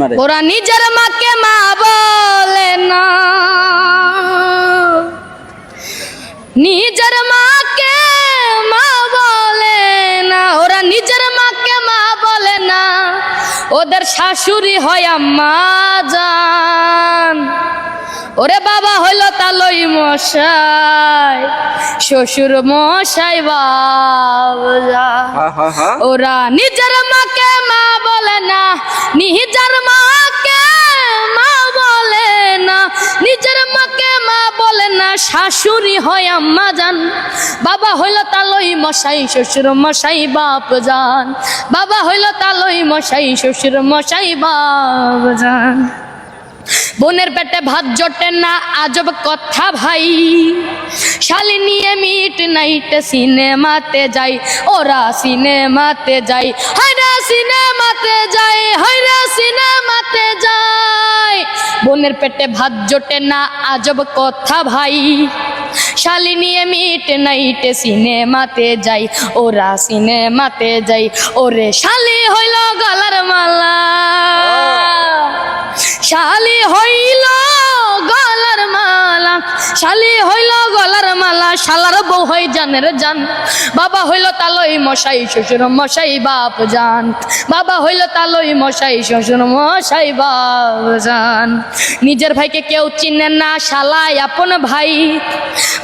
মারে। ওরা নিজের মাকে মা বলে না, নিজের মাকে মা বলে না, ওরা নিজের মাকে মা বলে না, ওদের শাশুড়ি হয় আম্মা জান। ওরে বাবা হইল তালই মশাই, শ্বশুর মশাই বাবা। ওরা নিজের মাকে মা বলে না, নিজের মাকে মা বলে না, নিজের মাকে মা বলে না, শাশুড়ি হয় আম্মা জান। বাবা হইল তালই মশাই, শ্বশুর মশাই বাপ জান। বাবা হইল তালই মশাই, শ্বশুর মশাই বাপ জান। বোনের পেটে ভাত জোটে না, আজব কথা ভাই। শালি নিয়ে মিট নাইট সিনেমাতে যাই, ওরা সিনেমাতে যাই, হায়রা সিনেমাতে যাই, হায়রা সিনেমাতে যাই। বোনের পেটে ভাত জোটে না, আজব কথা ভাই। শালি নিয়ে মিট নাইট সিনেমাতে যাই, ওরা সিনেমাতে যাই। ওরে শালি হইল গলার মালা, শালি হইল গলার মালা, শালি হইল গলার মালা, শালার বউ হই জানের জান। বাবা হইল তালই মশাই, শ্বশুর মশাই বাপ জান। বাবা হইল তালই মশাই, শ্বশুর মশাই বাপ জান। নিজের ভাইকে কেউ চিনে না, শালাই আপন ভাই।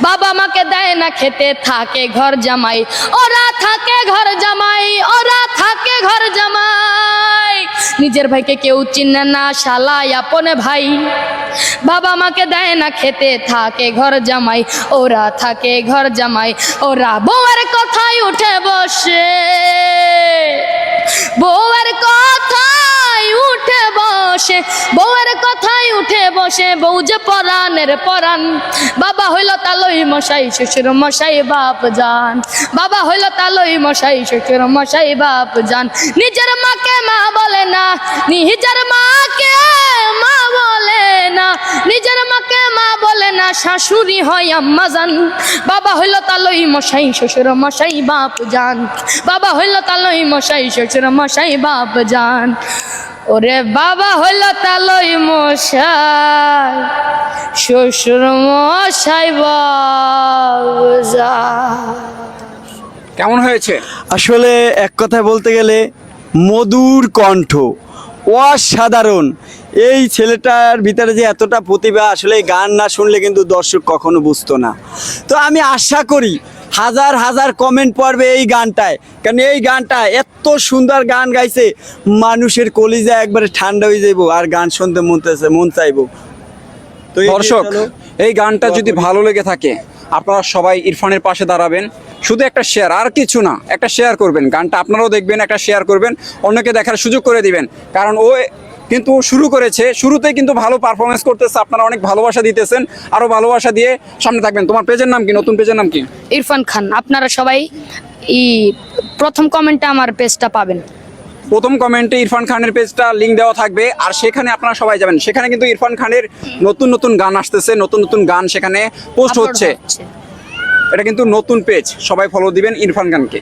বাবা মাকে দেয় না খেতে, থাকে ঘর জামাই, ওরা থাকে ঘর জামাই, ওরা থাকে ঘর জামাই। নিজের ভাইকে কেউ চিনে না, শালাই আপন ভাই। বাবা মাকে দেয় না খেতে, থাকে ঘর জামাই, ওরা থাকে ঘর জামাই। ওরা বউয়ের কথায় উঠে বসে, বউয়ের কথায় উঠে বসে, বউয়ের কথায় উঠে বসে, বউ যে পরাণের পরাণ। বাবা হইল তালই মশাই, শ্বশুর মশাই বাপ জান। বাবা হইল তালই মশাই, শ্বশুর মশাই বাপ জান। নিজের মাকে মা বলে না, নিজের মাকে মা বলে না, নিজের মাকে মা বলে না, শাশুড়ি হয় আম্মা জান। বাবা হইল তালই মশাই, শ্বশুর মশাই বাপ জান। বাবা হইল তালই মশাই, শ্বশুর মশাই বাপ জান। ওরে বাবা হইল তালই মশাই, শ্বশুর মশাই বাপ জান। কেমন হয়েছে? আসলে এক কথায় বলতে গেলে মধুর কণ্ঠ, অসাধারণ। এই ছেলেটার ভিতরে যে এতটা প্রতিভা, আসলে এই গান না শুনলে কিন্তু দর্শক কখনো বুঝতো না। তো আমি আশা করি হাজার হাজার কমেন্ট পড়বে এই গানটায়, কারণ এই গানটা এত সুন্দর গান গাইছে, মানুষের কলিজা একবারে ঠান্ডা হয়ে যাইব আর গান শুনতে মন চাইবো। তো দর্শক, এই গানটা যদি ভালো লেগে থাকে, আপনারা সবাই ইরফানের পাশে দাঁড়াবেন। শুধু একটা শেয়ার, আর কিছু না, একটা শেয়ার করবেন। গানটা আপনারাও দেখবেন, একটা শেয়ার করবেন, অন্যকে দেখার সুযোগ করে দিবেন। কারণ ও কিন্তু শুরু করেছে, শুরুতেই কিন্তু ভালো পারফরমেন্স করতেছে। আপনারা অনেক ভালোবাসা দিতেছেন, আরও ভালোবাসা দিয়ে সামনে থাকবেন। তোমার পেজের নাম কি? নতুন পেজের নাম কি? ইরফান খান। আপনারা সবাই প্রথম কমেন্টে আমার পেজটা পাবেন। প্রথম কমেন্টে ইরফান খানের পেজটা লিংক দেওয়া থাকবে, আর সেখানে আপনারা সবাই যাবেন। সেখানে কিন্তু ইরফান খানের নতুন নতুন গান আসতেছে, নতুন নতুন গান সেখানে পোস্ট হচ্ছে। এটা কিন্তু নতুন পেজ, সবাই ফলো দিবেন ইরফান খানকে।